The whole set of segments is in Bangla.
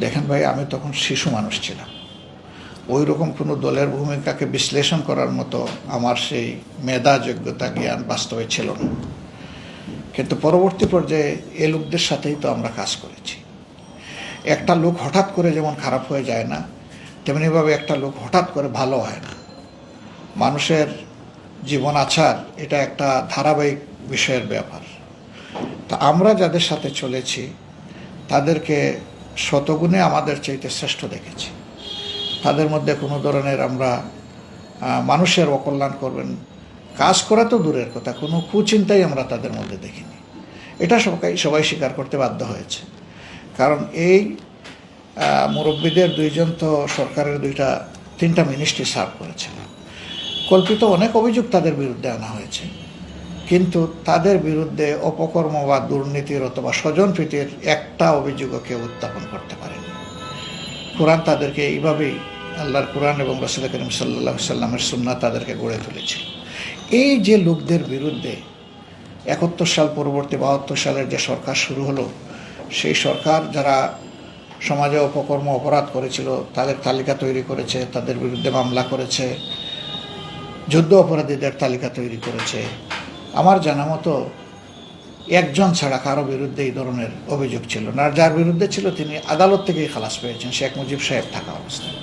দেখেন ভাই, আমি তখন শিশু মানুষ ছিলাম। ওই রকম কোনো দলের ভূমিকাকে বিশ্লেষণ করার মতো আমার সেই মেধা, যোগ্যতা, জ্ঞান বাস্তবে ছিল না। কিন্তু পরবর্তী পর্যায়ে এ লোকদের সাথেই তো আমরা কাজ করেছি। একটা লোক হঠাৎ করে যেমন খারাপ হয়ে যায় না, তেমনিভাবে একটা লোক হঠাৎ করে ভালো হয় না। মানুষের জীবন আচার এটা একটা ধারাবাহিক বিষয়ের ব্যাপার। তা আমরা যাদের সাথে চলেছি তাদেরকে শতগুণে আমাদের চাইতে শ্রেষ্ঠ দেখেছি। তাদের মধ্যে কোনো ধরনের আমরা মানুষের অকল্যাণ করবেন কাজ করা তো দূরের কথা, কোনো কুচিন্তাই আমরা তাদের মধ্যে দেখিনি। এটা সবাই স্বীকার করতে বাধ্য হয়েছে। কারণ এই মুরব্বীদের দুইজন তো সরকারের 3টা মিনিস্ট্রি সার্ভ করেছেন। কল্পিত অনেক অভিযোগ তাদের বিরুদ্ধে আনা হয়েছে, কিন্তু তাদের বিরুদ্ধে অপকর্ম বা দুর্নীতির অথবা স্বজনপ্রীতির একটা অভিযোগও কেউ উত্থাপন করতে পারেনি। কোরআন তাদেরকে এইভাবেই, আল্লাহর কোরআন এবং রাসূল করিম সাল্লাল্লাহু আলাইহি সাল্লামের সুন্নাহ তাদেরকে গড়ে তুলেছিল। এই যে লোকদের বিরুদ্ধে 71 সাল পরবর্তী 72 সালের যে সরকার শুরু হলো, সেই সরকার যারা সমাজে অপকর্ম অপরাধ করেছিল তাদের তালিকা তৈরি করেছে, তাদের বিরুদ্ধে মামলা করেছে, যুদ্ধ অপরাধীদের তালিকা তৈরি করেছে। আমার জানা মতো একজন ছাড়া কারো বিরুদ্ধে এই ধরনের অভিযোগ ছিল না। আর যার বিরুদ্ধে ছিল তিনি আদালত থেকেই খালাস পেয়েছেন, শেখ মুজিব সাহেব থাকা অবস্থায়।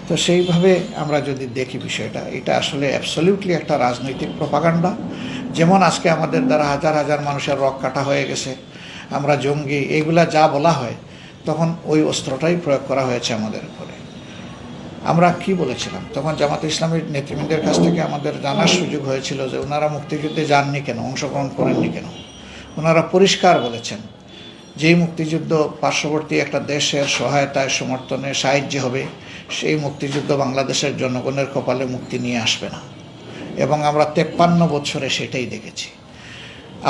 তো সেইভাবে আমরা যদি দেখি বিষয়টা, এটা আসলে অ্যাবসলিউটলি একটা রাজনৈতিক প্রপাগান্ডা। যেমন আজকে আমাদের দ্বারা হাজার হাজার মানুষের রক কাটা হয়ে গেছে, আমরা জঙ্গি, এইগুলা যা বলা হয়, তখন ওই অস্ত্রটাই প্রয়োগ করা হয়েছে আমাদের উপরে। আমরা কি বলেছিলাম তখন? জামাতে ইসলামের নেতৃবৃন্দের কাছ থেকে আমাদের জানার সুযোগ হয়েছিল যে ওনারা মুক্তিযুদ্ধে যাননি কেন, অংশগ্রহণ করেননি কেন। ওনারা পরিষ্কার বলেছেন যেই মুক্তিযুদ্ধ পার্শ্ববর্তী একটা দেশের সহায়তায়, সমর্থনে, সাহায্যে হবে, সেই মুক্তিযুদ্ধ বাংলাদেশের জনগণের কপালে মুক্তি নিয়ে আসবে না। এবং আমরা 53 বছরে সেটাই দেখেছি।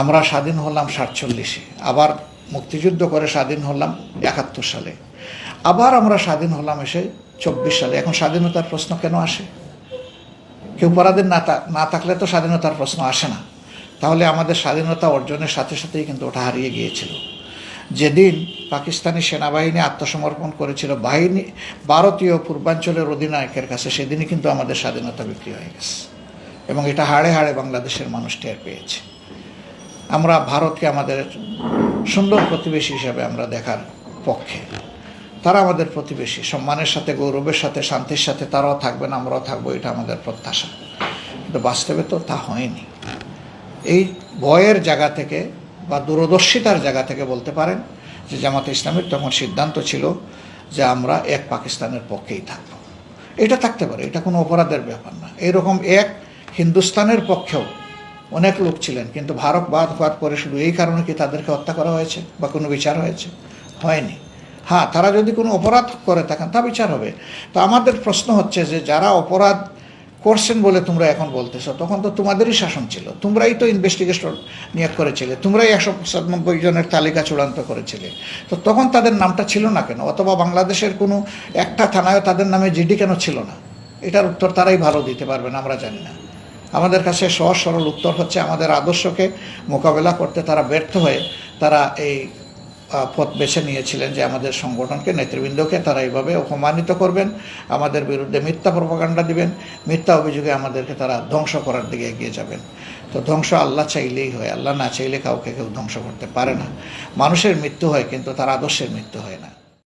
আমরা স্বাধীন হলাম 47-এ, আবার মুক্তিযুদ্ধ করে স্বাধীন হলাম 71 সালে, আবার আমরা স্বাধীন হলাম এসে 24 সালে। এখন স্বাধীনতার প্রশ্ন কেন আসে? কেউ পরাধীন না থাকলে তো স্বাধীনতার প্রশ্ন আসে না। তাহলে আমাদের স্বাধীনতা অর্জনের সাথে সাথেই কিন্তু ওটা হারিয়ে গিয়েছিল। যেদিন পাকিস্তানি সেনাবাহিনী আত্মসমর্পণ করেছিল ভারতীয় পূর্বাঞ্চলের অধিনায়কের কাছে, সেদিনই কিন্তু আমাদের স্বাধীনতা বিক্রি হয়ে গেছে। এবং এটা হাড়ে হাড়ে বাংলাদেশের মানুষ টের পেয়েছে। আমরা ভারতকে আমাদের সুন্দর প্রতিবেশী হিসাবে আমরা দেখার পক্ষে। তারা আমাদের প্রতিবেশী, সম্মানের সাথে, গৌরবের সাথে, শান্তির সাথে তারাও থাকবেন, আমরাও থাকবো, এটা আমাদের প্রত্যাশা। কিন্তু বাস্তবে তো তা হয়নি। এই ভয়ের জায়গা থেকে বা দূরদর্শিতার জায়গা থেকে বলতে পারেন যে জামাতে ইসলামের তখন সিদ্ধান্ত ছিল যে আমরা এক পাকিস্তানের পক্ষেই থাকব। এটা থাকতে পারে, এটা কোনো অপরাধের ব্যাপার না। এইরকম এক হিন্দুস্তানের পক্ষেও অনেক লোক ছিলেন, কিন্তু ভারত বাদ হওয়ার পরে শুধু এই কারণে কি তাদেরকে হত্যা করা হয়েছে বা কোনো বিচার হয়েছে? হয়নি। হ্যাঁ, তারা যদি কোনো অপরাধ করে থাকেন তা বিচার হবে। তো আমাদের প্রশ্ন হচ্ছে যে যারা অপরাধ করছেন বলে তোমরা এখন বলতেছো, তখন তো তোমাদেরই শাসন ছিল, তোমরাই তো ইনভেস্টিগেশন নিয়োগ করেছিলে, তোমরাই 197 জনের তালিকা চূড়ান্ত করেছিলে। তো তখন তাদের নামটা ছিল না কেন? অথবা বাংলাদেশের কোনো একটা থানায় তাদের নামে জিডি কেন ছিল না? এটার উত্তর তারাই ভালো দিতে পারবেন, আমরা জানি না। আমাদের কাছে সহজ সরল উত্তর হচ্ছে আমাদের আদর্শকে মোকাবেলা করতে তারা ব্যর্থ হয়ে তারা এই পথ বেছে নিয়েছিলেন যে আমাদের সংগঠনকে, নেতৃবৃন্দকে তারা এইভাবে অপমানিত করবেন, আমাদের বিরুদ্ধে মিথ্যা প্রপাগান্ডা দিবেন, মিথ্যা অভিযোগে আমাদেরকে তারা ধ্বংস করার দিকে এগিয়ে যাবেন। তো ধ্বংস আল্লাহ চাইলেই হয়, আল্লাহ না চাইলে কাউকে কেউ ধ্বংস করতে পারে না। মানুষের মৃত্যু হয় কিন্তু তার আদর্শের মৃত্যু হয় না।